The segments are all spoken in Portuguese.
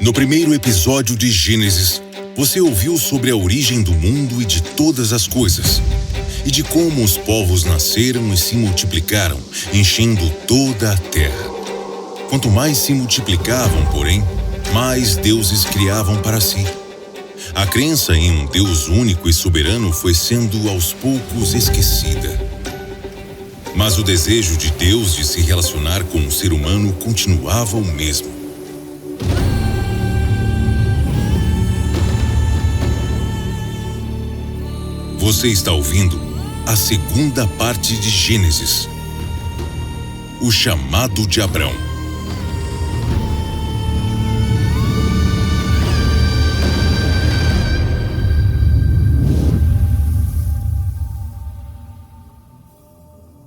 No primeiro episódio de Gênesis, você ouviu sobre a origem do mundo e de todas as coisas, e de como os povos nasceram e se multiplicaram, enchendo toda a terra. Quanto mais se multiplicavam, porém, mais deuses criavam para si. A crença em um Deus único e soberano foi sendo aos poucos esquecida. Mas o desejo de Deus de se relacionar com o ser humano continuava o mesmo. Você está ouvindo a segunda parte de Gênesis, o chamado de Abrão.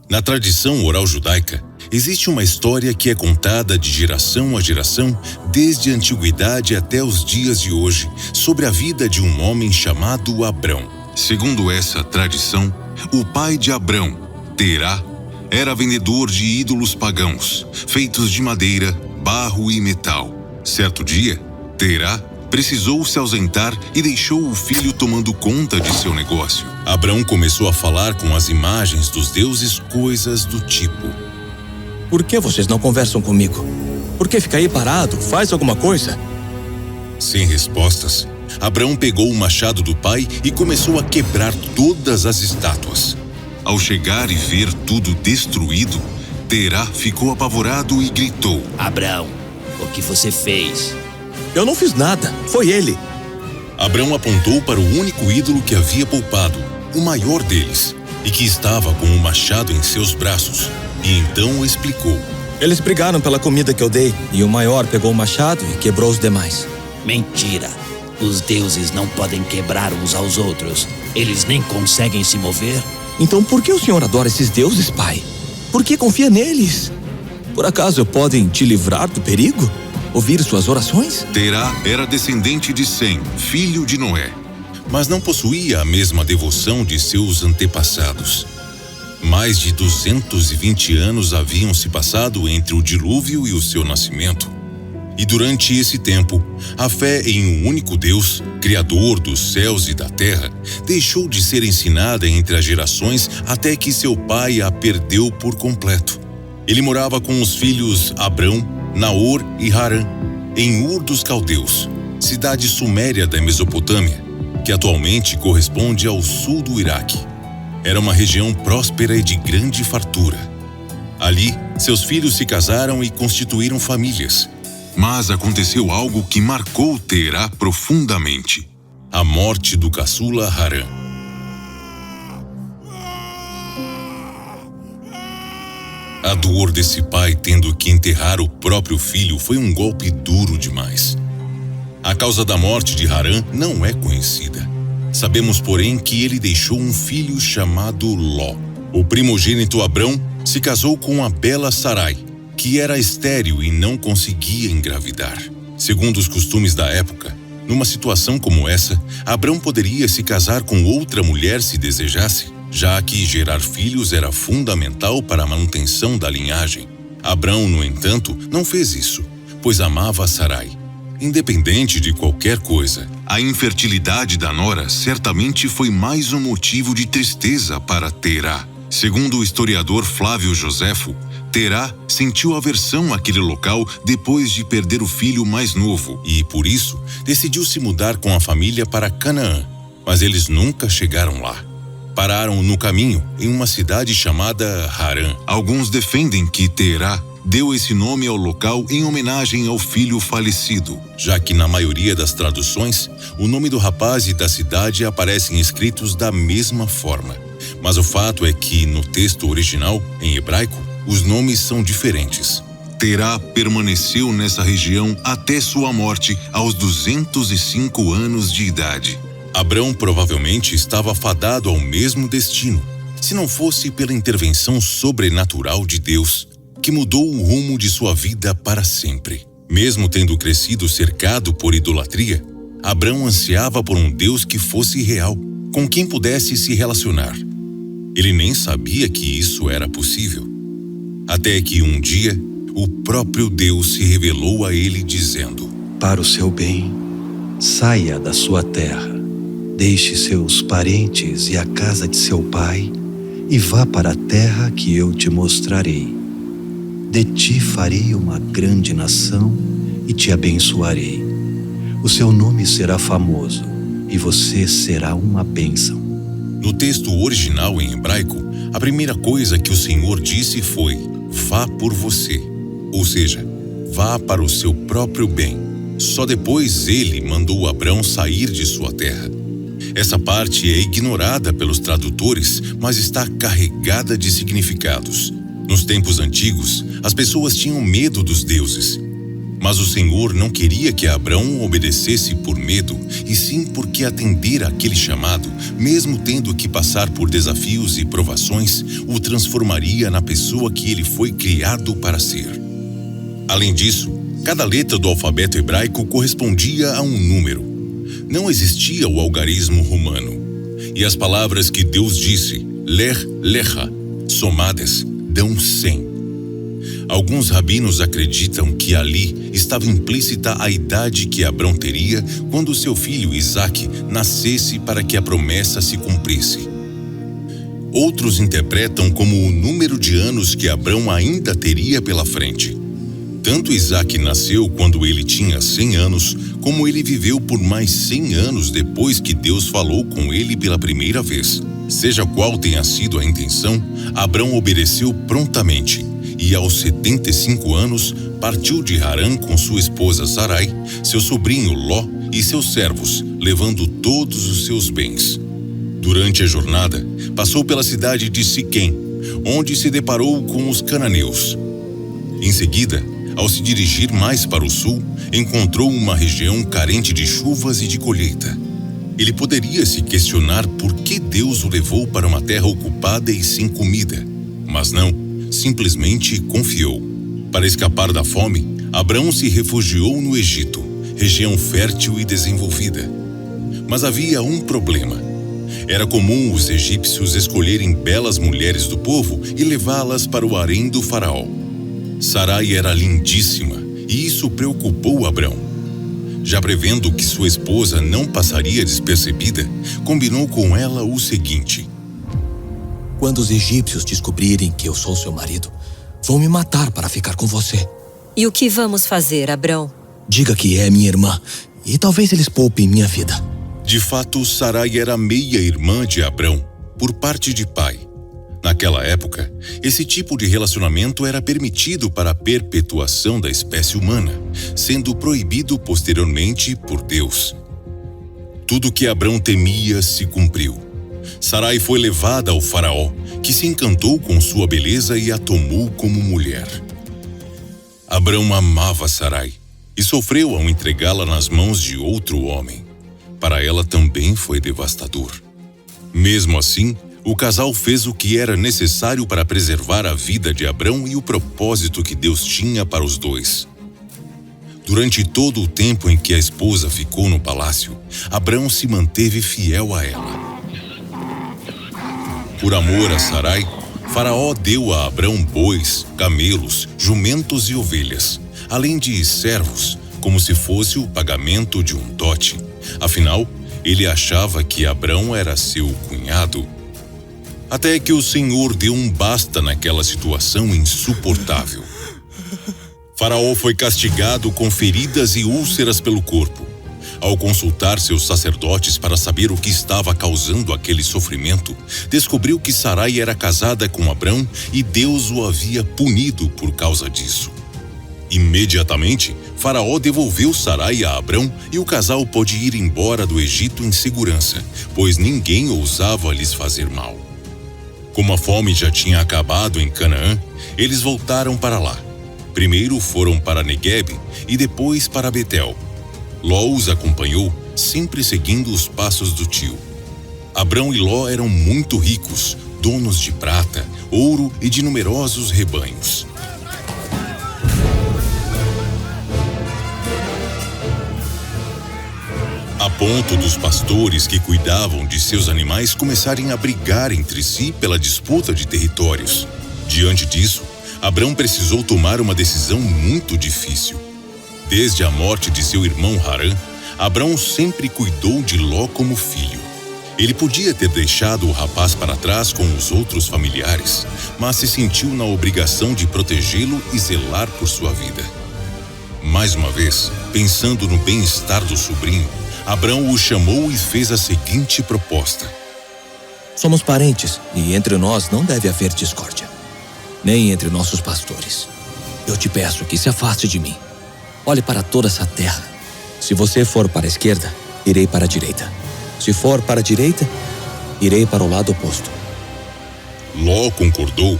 Na tradição oral judaica, existe uma história que é contada de geração a geração, desde a antiguidade até os dias de hoje, sobre a vida de um homem chamado Abrão. Segundo essa tradição, o pai de Abrão, Terá, era vendedor de ídolos pagãos, feitos de madeira, barro e metal. Certo dia, Terá precisou se ausentar e deixou o filho tomando conta de seu negócio. Abrão começou a falar com as imagens dos deuses coisas do tipo: Por que vocês não conversam comigo? Por que fica aí parado? Faz alguma coisa? Sem respostas, Abrão pegou o machado do pai e começou a quebrar todas as estátuas. Ao chegar e ver tudo destruído, Terá ficou apavorado e gritou: Abrão, o que você fez? Eu não fiz nada, foi ele. Abrão apontou para o único ídolo que havia poupado, o maior deles, e que estava com o machado em seus braços, e então explicou: Eles brigaram pela comida que eu dei, e o maior pegou o machado e quebrou os demais. Mentira! Os deuses não podem quebrar uns aos outros. Eles nem conseguem se mover. Então por que o senhor adora esses deuses, pai? Por que confia neles? Por acaso podem te livrar do perigo? Ouvir suas orações? Terá era descendente de Sem, filho de Noé, mas não possuía a mesma devoção de seus antepassados. Mais de 220 anos haviam se passado entre o dilúvio e o seu nascimento. E durante esse tempo, a fé em um único Deus, Criador dos céus e da terra, deixou de ser ensinada entre as gerações até que seu pai a perdeu por completo. Ele morava com os filhos Abrão, Naor e Harã, em Ur dos Caldeus, cidade suméria da Mesopotâmia, que atualmente corresponde ao sul do Iraque. Era uma região próspera e de grande fartura. Ali, seus filhos se casaram e constituíram famílias. Mas aconteceu algo que marcou Terá profundamente: a morte do caçula Harã. A dor desse pai tendo que enterrar o próprio filho foi um golpe duro demais. A causa da morte de Harã não é conhecida. Sabemos, porém, que ele deixou um filho chamado Ló. O primogênito Abrão se casou com a bela Sarai, que era estéril e não conseguia engravidar. Segundo os costumes da época, numa situação como essa, Abrão poderia se casar com outra mulher se desejasse, já que gerar filhos era fundamental para a manutenção da linhagem. Abrão, no entanto, não fez isso, pois amava Sarai. Independente de qualquer coisa, a infertilidade da nora certamente foi mais um motivo de tristeza para Terá. Segundo o historiador Flávio Joséfo, Terá sentiu aversão àquele local depois de perder o filho mais novo e, por isso, decidiu se mudar com a família para Canaã. Mas eles nunca chegaram lá. Pararam no caminho, em uma cidade chamada Harã. Alguns defendem que Terá deu esse nome ao local em homenagem ao filho falecido, já que na maioria das traduções, o nome do rapaz e da cidade aparecem escritos da mesma forma. Mas o fato é que, no texto original, em hebraico, os nomes são diferentes. Terá permaneceu nessa região até sua morte aos 205 anos de idade. Abrão provavelmente estava fadado ao mesmo destino, se não fosse pela intervenção sobrenatural de Deus, que mudou o rumo de sua vida para sempre. Mesmo tendo crescido cercado por idolatria, Abrão ansiava por um Deus que fosse real, com quem pudesse se relacionar. Ele nem sabia que isso era possível. Até que um dia, o próprio Deus se revelou a ele dizendo: para o seu bem, saia da sua terra, deixe seus parentes e a casa de seu pai e vá para a terra que eu te mostrarei. De ti farei uma grande nação e te abençoarei. O seu nome será famoso e você será uma bênção. No texto original em hebraico, a primeira coisa que o Senhor disse foi: vá por você, ou seja, vá para o seu próprio bem. Só depois ele mandou Abrão sair de sua terra. Essa parte é ignorada pelos tradutores, mas está carregada de significados. Nos tempos antigos, as pessoas tinham medo dos deuses. Mas o Senhor não queria que Abrão obedecesse por medo, e sim porque atender àquele chamado, mesmo tendo que passar por desafios e provações, o transformaria na pessoa que ele foi criado para ser. Além disso, cada letra do alfabeto hebraico correspondia a um número. Não existia o algarismo romano. E as palavras que Deus disse, ler, lecha, somadas, dão 100. Alguns rabinos acreditam que ali estava implícita a idade que Abrão teria quando seu filho Isaque nascesse para que a promessa se cumprisse. Outros interpretam como o número de anos que Abrão ainda teria pela frente. Tanto Isaque nasceu quando ele tinha 100 anos, como ele viveu por mais 100 anos depois que Deus falou com ele pela primeira vez. Seja qual tenha sido a intenção, Abrão obedeceu prontamente e aos 75 anos partiu de Harã com sua esposa Sarai, seu sobrinho Ló e seus servos, levando todos os seus bens. Durante a jornada, passou pela cidade de Siquém, onde se deparou com os cananeus. Em seguida, ao se dirigir mais para o sul, encontrou uma região carente de chuvas e de colheita. Ele poderia se questionar por que Deus o levou para uma terra ocupada e sem comida, mas não, simplesmente confiou. Para escapar da fome, Abrão se refugiou no Egito, região fértil e desenvolvida. Mas havia um problema. Era comum os egípcios escolherem belas mulheres do povo e levá-las para o harém do faraó. Sarai era lindíssima e isso preocupou Abrão. Já prevendo que sua esposa não passaria despercebida, combinou com ela o seguinte: quando os egípcios descobrirem que eu sou seu marido, vão me matar para ficar com você. E o que vamos fazer, Abrão? Diga que é minha irmã e talvez eles poupem minha vida. De fato, Sarai era meia-irmã de Abrão, por parte de pai. Naquela época, esse tipo de relacionamento era permitido para a perpetuação da espécie humana, sendo proibido posteriormente por Deus. Tudo que Abrão temia se cumpriu. Sarai foi levada ao faraó, que se encantou com sua beleza e a tomou como mulher. Abrão amava Sarai e sofreu ao entregá-la nas mãos de outro homem. Para ela também foi devastador. Mesmo assim, o casal fez o que era necessário para preservar a vida de Abrão e o propósito que Deus tinha para os dois. Durante todo o tempo em que a esposa ficou no palácio, Abrão se manteve fiel a ela. Por amor a Sarai, Faraó deu a Abrão bois, camelos, jumentos e ovelhas, além de servos, como se fosse o pagamento de um dote. Afinal, ele achava que Abrão era seu cunhado. Até que o Senhor deu um basta naquela situação insuportável. Faraó foi castigado com feridas e úlceras pelo corpo. Ao consultar seus sacerdotes para saber o que estava causando aquele sofrimento, descobriu que Sarai era casada com Abrão e Deus o havia punido por causa disso. Imediatamente, Faraó devolveu Sarai a Abrão e o casal pôde ir embora do Egito em segurança, pois ninguém ousava lhes fazer mal. Como a fome já tinha acabado em Canaã, eles voltaram para lá. Primeiro foram para Negueb e depois para Betel. Ló os acompanhou, sempre seguindo os passos do tio. Abrão e Ló eram muito ricos, donos de prata, ouro e de numerosos rebanhos. A ponto dos pastores que cuidavam de seus animais começarem a brigar entre si pela disputa de territórios. Diante disso, Abrão precisou tomar uma decisão muito difícil. Desde a morte de seu irmão Harã, Abrão sempre cuidou de Ló como filho. Ele podia ter deixado o rapaz para trás com os outros familiares, mas se sentiu na obrigação de protegê-lo e zelar por sua vida. Mais uma vez, pensando no bem-estar do sobrinho, Abrão o chamou e fez a seguinte proposta: Somos parentes e entre nós não deve haver discórdia, nem entre nossos pastores. Eu te peço que se afaste de mim. Olhe para toda essa terra. Se você for para a esquerda, irei para a direita. Se for para a direita, irei para o lado oposto. Ló concordou.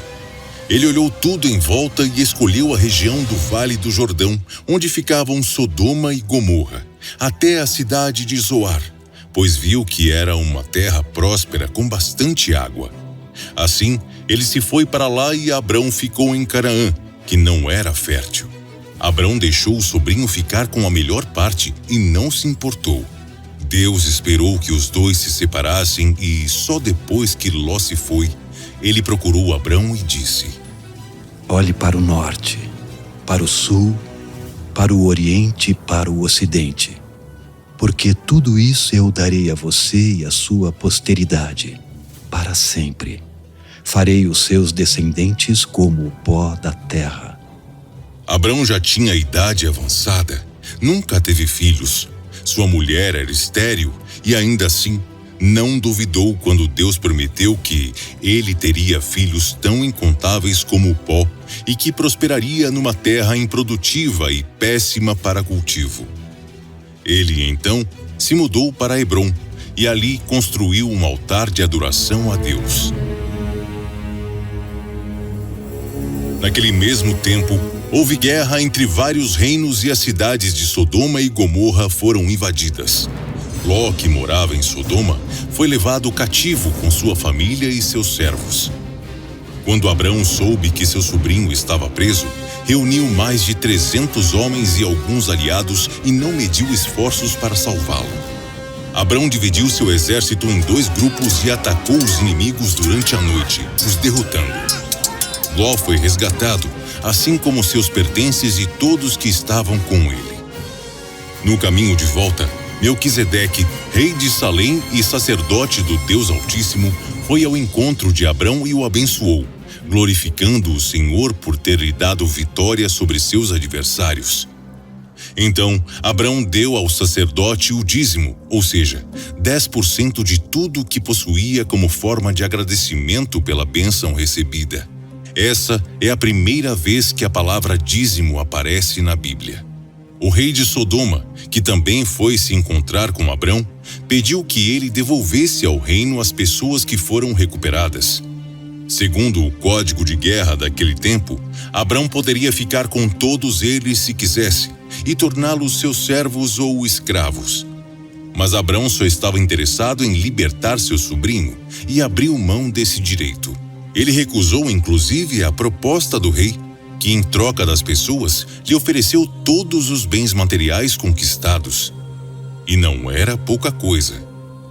Ele olhou tudo em volta e escolheu a região do Vale do Jordão, onde ficavam Sodoma e Gomorra, até a cidade de Zoar, pois viu que era uma terra próspera com bastante água. Assim, ele se foi para lá e Abrão ficou em Canaã, que não era fértil. Abrão deixou o sobrinho ficar com a melhor parte e não se importou. Deus esperou que os dois se separassem e, só depois que Ló se foi, ele procurou Abrão e disse: Olhe para o norte, para o sul, para o oriente e para o ocidente, porque tudo isso eu darei a você e a sua posteridade, para sempre. Farei os seus descendentes como o pó da terra. Abrão já tinha idade avançada, nunca teve filhos. Sua mulher era estéril e ainda assim não duvidou quando Deus prometeu que ele teria filhos tão incontáveis como o pó e que prosperaria numa terra improdutiva e péssima para cultivo. Ele então se mudou para Hebrom e ali construiu um altar de adoração a Deus. Naquele mesmo tempo, houve guerra entre vários reinos e as cidades de Sodoma e Gomorra foram invadidas. Ló, que morava em Sodoma, foi levado cativo com sua família e seus servos. Quando Abrão soube que seu sobrinho estava preso, reuniu mais de 300 homens e alguns aliados e não mediu esforços para salvá-lo. Abrão dividiu seu exército em 2 grupos e atacou os inimigos durante a noite, os derrotando. Ló foi resgatado, assim como seus pertences e todos que estavam com ele. No caminho de volta, Melquisedeque, rei de Salém e sacerdote do Deus Altíssimo, foi ao encontro de Abrão e o abençoou, glorificando o Senhor por ter lhe dado vitória sobre seus adversários. Então, Abrão deu ao sacerdote o dízimo, ou seja, 10% de tudo o que possuía como forma de agradecimento pela bênção recebida. Essa é a primeira vez que a palavra dízimo aparece na Bíblia. O rei de Sodoma, que também foi se encontrar com Abrão, pediu que ele devolvesse ao reino as pessoas que foram recuperadas. Segundo o código de guerra daquele tempo, Abrão poderia ficar com todos eles se quisesse e torná-los seus servos ou escravos. Mas Abrão só estava interessado em libertar seu sobrinho e abriu mão desse direito. Ele recusou inclusive a proposta do rei, que em troca das pessoas lhe ofereceu todos os bens materiais conquistados. E não era pouca coisa.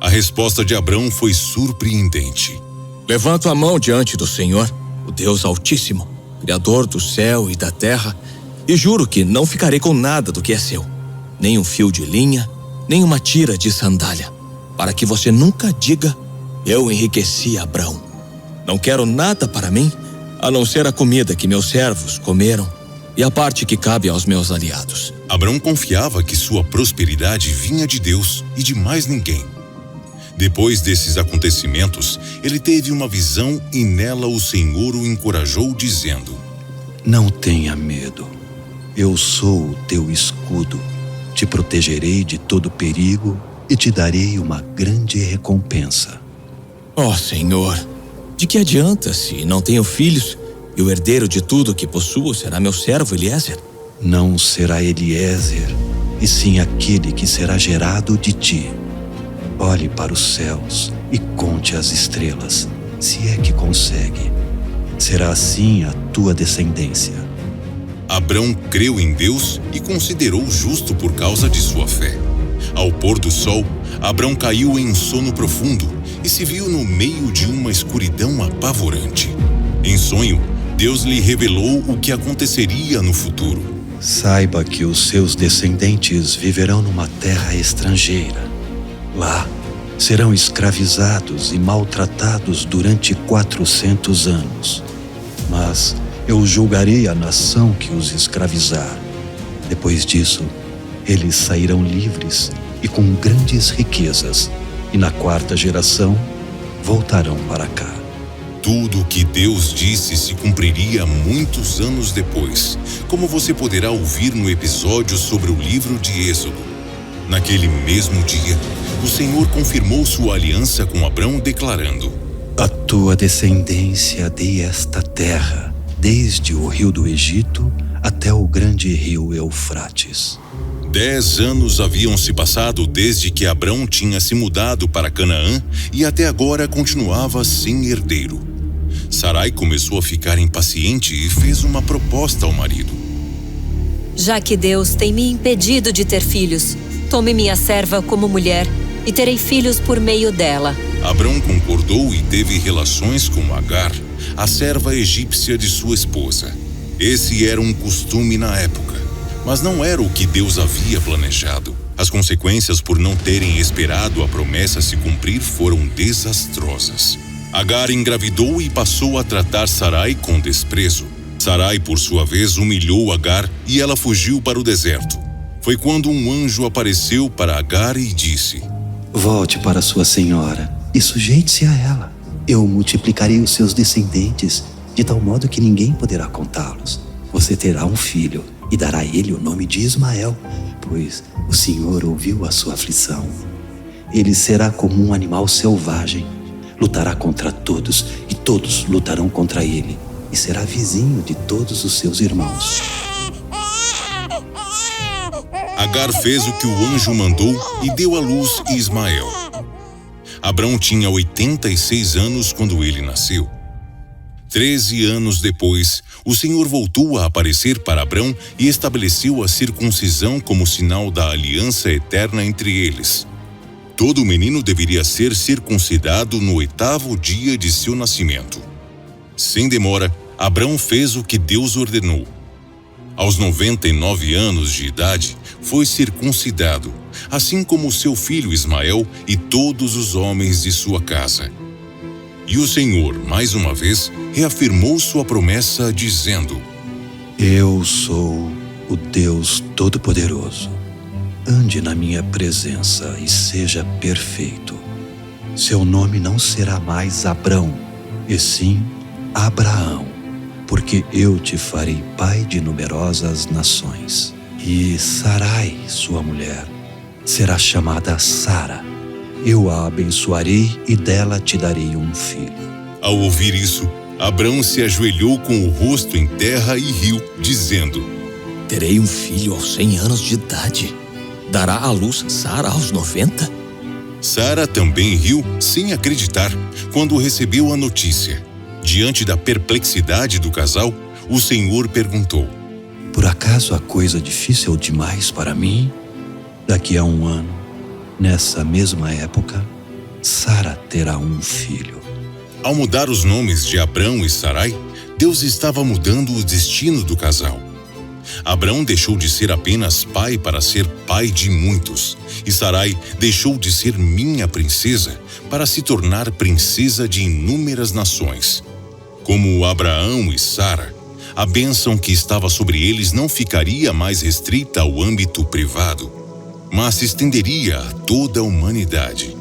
A resposta de Abrão foi surpreendente. Levanto a mão diante do Senhor, o Deus Altíssimo, Criador do céu e da terra, e juro que não ficarei com nada do que é seu, nem um fio de linha, nem uma tira de sandália, para que você nunca diga: eu enriqueci Abrão. Não quero nada para mim, a não ser a comida que meus servos comeram e a parte que cabe aos meus aliados. Abrão confiava que sua prosperidade vinha de Deus e de mais ninguém. Depois desses acontecimentos, ele teve uma visão e nela o Senhor o encorajou, dizendo: Não tenha medo. Eu sou o teu escudo. Te protegerei de todo perigo e te darei uma grande recompensa. Ó Senhor, de que adianta se não tenho filhos e o herdeiro de tudo que possuo será meu servo Eliezer? Não será Eliezer, e sim aquele que será gerado de ti. Olhe para os céus e conte as estrelas, se é que consegue. Será assim a tua descendência. Abrão creu em Deus e considerou justo por causa de sua fé. Ao pôr do sol, Abrão caiu em um sono profundo e se viu no meio de uma escuridão apavorante. Em sonho, Deus lhe revelou o que aconteceria no futuro. Saiba que os seus descendentes viverão numa terra estrangeira. Lá, serão escravizados e maltratados durante 400 anos. Mas eu julgarei a nação que os escravizar. Depois disso, eles sairão livres e com grandes riquezas, e na 4ª geração voltarão para cá. Tudo o que Deus disse se cumpriria muitos anos depois, como você poderá ouvir no episódio sobre o livro de Êxodo. Naquele mesmo dia, o Senhor confirmou sua aliança com Abrão, declarando: A tua descendência dei esta terra, desde o rio do Egito até o grande rio Eufrates. 10 anos haviam se passado desde que Abrão tinha se mudado para Canaã e até agora continuava sem herdeiro. Sarai começou a ficar impaciente e fez uma proposta ao marido. Já que Deus tem me impedido de ter filhos, tome minha serva como mulher e terei filhos por meio dela. Abrão concordou e teve relações com Agar, a serva egípcia de sua esposa. Esse era um costume na época, mas não era o que Deus havia planejado. As consequências por não terem esperado a promessa se cumprir foram desastrosas. Agar engravidou e passou a tratar Sarai com desprezo. Sarai, por sua vez, humilhou Agar e ela fugiu para o deserto. Foi quando um anjo apareceu para Agar e disse: Volte para sua senhora e sujeite-se a ela. Eu multiplicarei os seus descendentes, de tal modo que ninguém poderá contá-los. Você terá um filho e dará a ele o nome de Ismael, pois o Senhor ouviu a sua aflição. Ele será como um animal selvagem. Lutará contra todos e todos lutarão contra ele, e será vizinho de todos os seus irmãos. Agar fez o que o anjo mandou e deu à luz Ismael. Abrão tinha 86 anos quando ele nasceu. 13 anos depois, o Senhor voltou a aparecer para Abrão e estabeleceu a circuncisão como sinal da aliança eterna entre eles. Todo menino deveria ser circuncidado no 8º dia de seu nascimento. Sem demora, Abrão fez o que Deus ordenou. Aos 99 anos de idade, foi circuncidado, assim como seu filho Ismael e todos os homens de sua casa. E o Senhor, mais uma vez, reafirmou sua promessa, dizendo: Eu sou o Deus Todo-Poderoso. Ande na minha presença e seja perfeito. Seu nome não será mais Abrão, e sim Abraão, porque eu te farei pai de numerosas nações. E Sarai, sua mulher, será chamada Sara. Eu a abençoarei e dela te darei um filho. Ao ouvir isso, Abrão se ajoelhou com o rosto em terra e riu, dizendo: Terei um filho aos 100 anos de idade. Dará à luz Sara aos 90? Sara também riu sem acreditar quando recebeu a notícia. Diante da perplexidade do casal, o Senhor perguntou: Por acaso a coisa difícil demais para mim? Daqui a 1 ano, nessa mesma época, Sara terá um filho. Ao mudar os nomes de Abrão e Sarai, Deus estava mudando o destino do casal. Abrão deixou de ser apenas pai para ser pai de muitos, e Sarai deixou de ser minha princesa para se tornar princesa de inúmeras nações. Como Abraão e Sara, a bênção que estava sobre eles não ficaria mais restrita ao âmbito privado, mas se estenderia a toda a humanidade.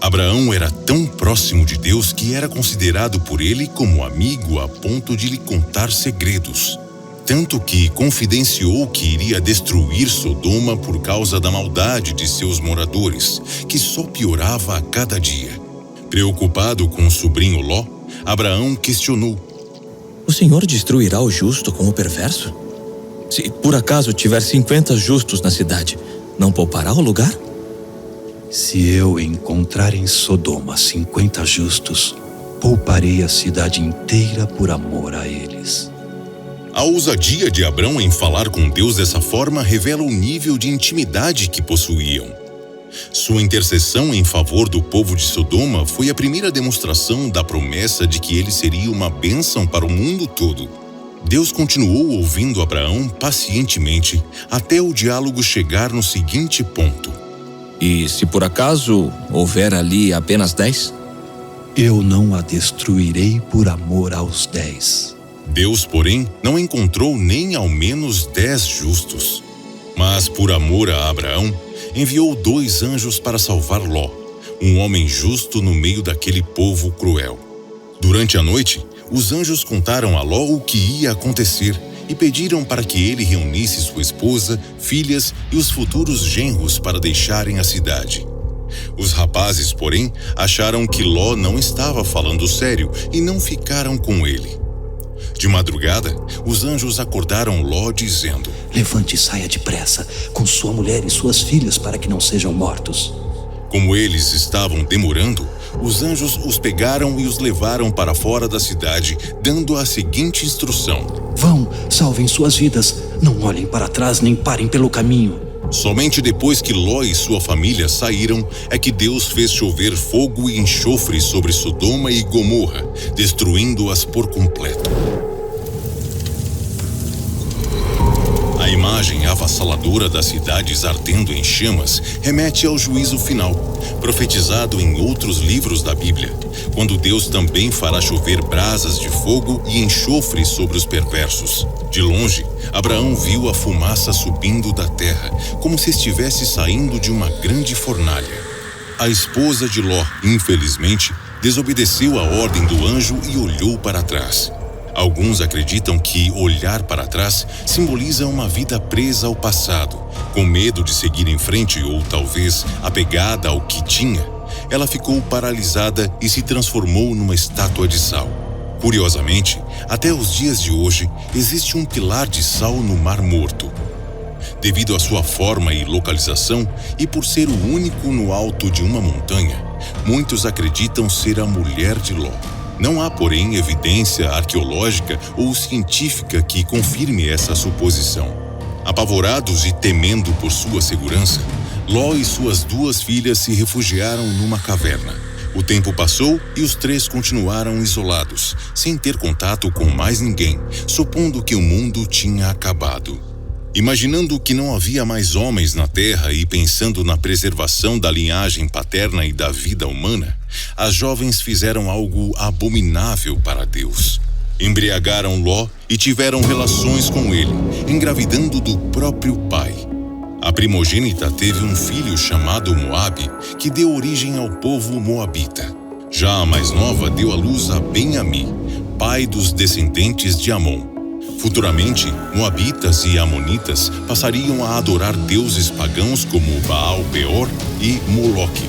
Abraão era tão próximo de Deus que era considerado por ele como amigo a ponto de lhe contar segredos. Tanto que confidenciou que iria destruir Sodoma por causa da maldade de seus moradores, que só piorava a cada dia. Preocupado com o sobrinho Ló, Abraão questionou: O Senhor destruirá o justo com o perverso? Se por acaso tiver 50 justos na cidade, não poupará o lugar? Se eu encontrar em Sodoma 50 justos, pouparei a cidade inteira por amor a eles. A ousadia de Abrão em falar com Deus dessa forma revela o nível de intimidade que possuíam. Sua intercessão em favor do povo de Sodoma foi a primeira demonstração da promessa de que ele seria uma bênção para o mundo todo. Deus continuou ouvindo Abraão pacientemente até o diálogo chegar no seguinte ponto: E se por acaso houver ali apenas 10? Eu não a destruirei por amor aos 10. Deus, porém, não encontrou nem ao menos 10 justos. Mas, por amor a Abraão, enviou 2 anjos para salvar Ló, um homem justo no meio daquele povo cruel. Durante a noite, os anjos contaram a Ló o que ia acontecer e pediram para que ele reunisse sua esposa, filhas e os futuros genros para deixarem a cidade. Os rapazes, porém, acharam que Ló não estava falando sério e não ficaram com ele. De madrugada, os anjos acordaram Ló dizendo: Levante e saia depressa, com sua mulher e suas filhas, para que não sejam mortos. Como eles estavam demorando, os anjos os pegaram e os levaram para fora da cidade, dando a seguinte instrução: Vão, salvem suas vidas, não olhem para trás nem parem pelo caminho. Somente depois que Ló e sua família saíram é que Deus fez chover fogo e enxofre sobre Sodoma e Gomorra, destruindo-as por completo. A imagem avassaladora das cidades ardendo em chamas remete ao juízo final, profetizado em outros livros da Bíblia, quando Deus também fará chover brasas de fogo e enxofre sobre os perversos. De longe, Abraão viu a fumaça subindo da terra, como se estivesse saindo de uma grande fornalha. A esposa de Ló, infelizmente, desobedeceu a ordem do anjo e olhou para trás. Alguns acreditam que olhar para trás simboliza uma vida presa ao passado, com medo de seguir em frente ou talvez apegada ao que tinha. Ela ficou paralisada e se transformou numa estátua de sal. Curiosamente, até os dias de hoje, existe um pilar de sal no Mar Morto. Devido à sua forma e localização, e por ser o único no alto de uma montanha, muitos acreditam ser a mulher de Ló. Não há, porém, evidência arqueológica ou científica que confirme essa suposição. Apavorados e temendo por sua segurança, Ló e suas 2 filhas se refugiaram numa caverna. O tempo passou e os 3 continuaram isolados, sem ter contato com mais ninguém, supondo que o mundo tinha acabado. Imaginando que não havia mais homens na terra e pensando na preservação da linhagem paterna e da vida humana, as jovens fizeram algo abominável para Deus. Embriagaram Ló e tiveram relações com ele, engravidando do próprio pai. A primogênita teve um filho chamado Moabe, que deu origem ao povo moabita. Já a mais nova deu à luz a Ben-Ami, pai dos descendentes de Amon. Futuramente, moabitas e amonitas passariam a adorar deuses pagãos como Baal-Peor e Moloque,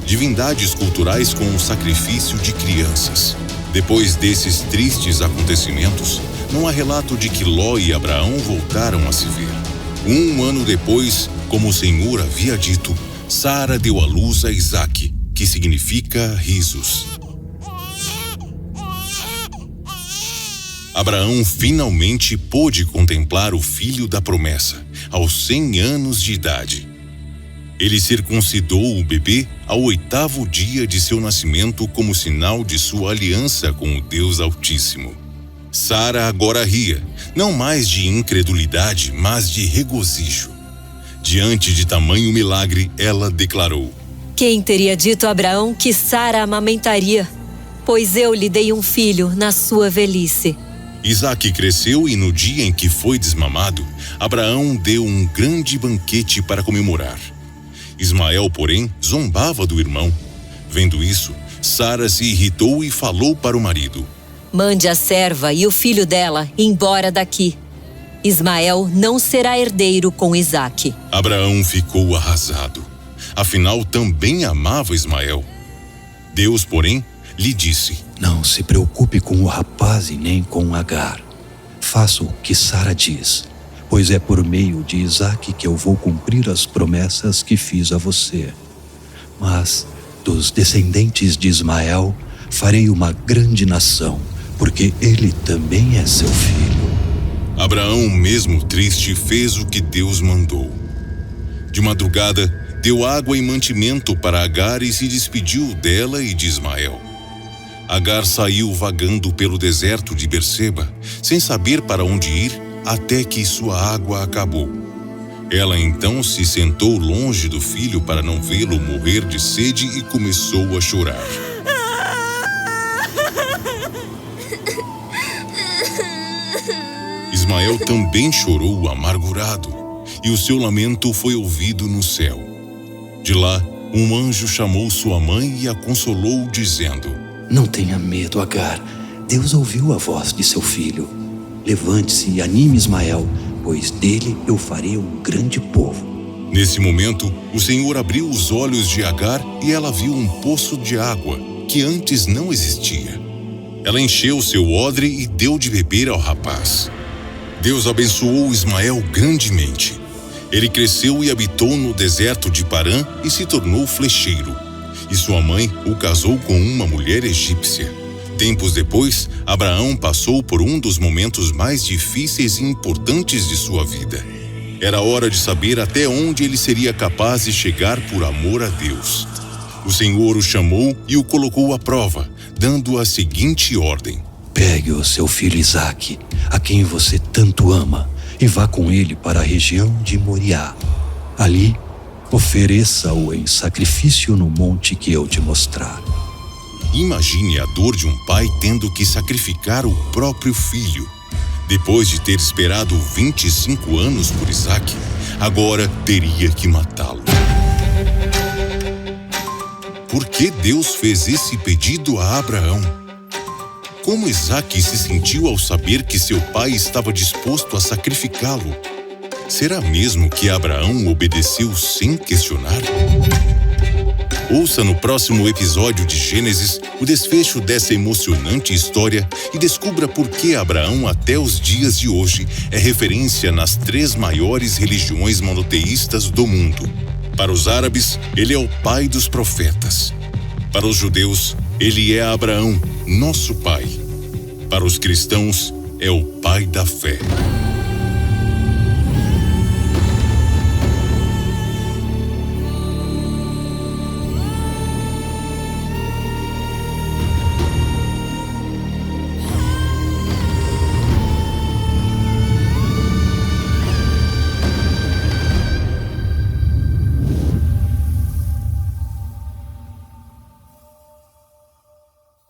divindades culturais com o sacrifício de crianças. Depois desses tristes acontecimentos, não há relato de que Ló e Abraão voltaram a se ver. 1 ano depois, como o Senhor havia dito, Sara deu à luz a Isaque, que significa risos. Abraão finalmente pôde contemplar o filho da promessa, aos 100 anos de idade. Ele circuncidou o bebê ao 8º dia de seu nascimento como sinal de sua aliança com o Deus Altíssimo. Sara agora ria, não mais de incredulidade, mas de regozijo. Diante de tamanho milagre, ela declarou: Quem teria dito a Abraão que Sara amamentaria? Pois eu lhe dei um filho na sua velhice. Isaque cresceu e no dia em que foi desmamado, Abraão deu um grande banquete para comemorar. Ismael, porém, zombava do irmão. Vendo isso, Sara se irritou e falou para o marido: Mande a serva e o filho dela embora daqui. Ismael não será herdeiro com Isaque. Abraão ficou arrasado. Afinal, também amava Ismael. Deus, porém, lhe disse: Não se preocupe com o rapaz e nem com Agar. Faça o que Sara diz, pois é por meio de Isaque que eu vou cumprir as promessas que fiz a você. Mas dos descendentes de Ismael farei uma grande nação, porque ele também é seu filho. Abraão, mesmo triste, fez o que Deus mandou. De madrugada, deu água e mantimento para Agar e se despediu dela e de Ismael. Agar saiu vagando pelo deserto de Berseba, sem saber para onde ir, até que sua água acabou. Ela então se sentou longe do filho para não vê-lo morrer de sede e começou a chorar. Ismael também chorou amargurado, e o seu lamento foi ouvido no céu. De lá, um anjo chamou sua mãe e a consolou, dizendo: Não tenha medo, Agar. Deus ouviu a voz de seu filho. Levante-se e anime Ismael, pois dele eu farei um grande povo. Nesse momento, o Senhor abriu os olhos de Agar e ela viu um poço de água que antes não existia. Ela encheu seu odre e deu de beber ao rapaz. Deus abençoou Ismael grandemente. Ele cresceu e habitou no deserto de Parã e se tornou flecheiro. E sua mãe o casou com uma mulher egípcia. Tempos depois, Abraão passou por um dos momentos mais difíceis e importantes de sua vida. Era hora de saber até onde ele seria capaz de chegar por amor a Deus. O Senhor o chamou e o colocou à prova, dando a seguinte ordem: Pegue o seu filho Isaque, a quem você tanto ama, e vá com ele para a região de Moriá. Ali, ofereça-o em sacrifício no monte que eu te mostrar. Imagine a dor de um pai tendo que sacrificar o próprio filho. Depois de ter esperado 25 anos por Isaque, agora teria que matá-lo. Por que Deus fez esse pedido a Abraão? Como Isaque se sentiu ao saber que seu pai estava disposto a sacrificá-lo? Será mesmo que Abraão obedeceu sem questionar? Ouça no próximo episódio de Gênesis o desfecho dessa emocionante história e descubra por que Abraão, até os dias de hoje, é referência nas 3 maiores religiões monoteístas do mundo. Para os árabes, ele é o pai dos profetas. Para os judeus, ele é Abraão, nosso pai. Para os cristãos, é o pai da fé.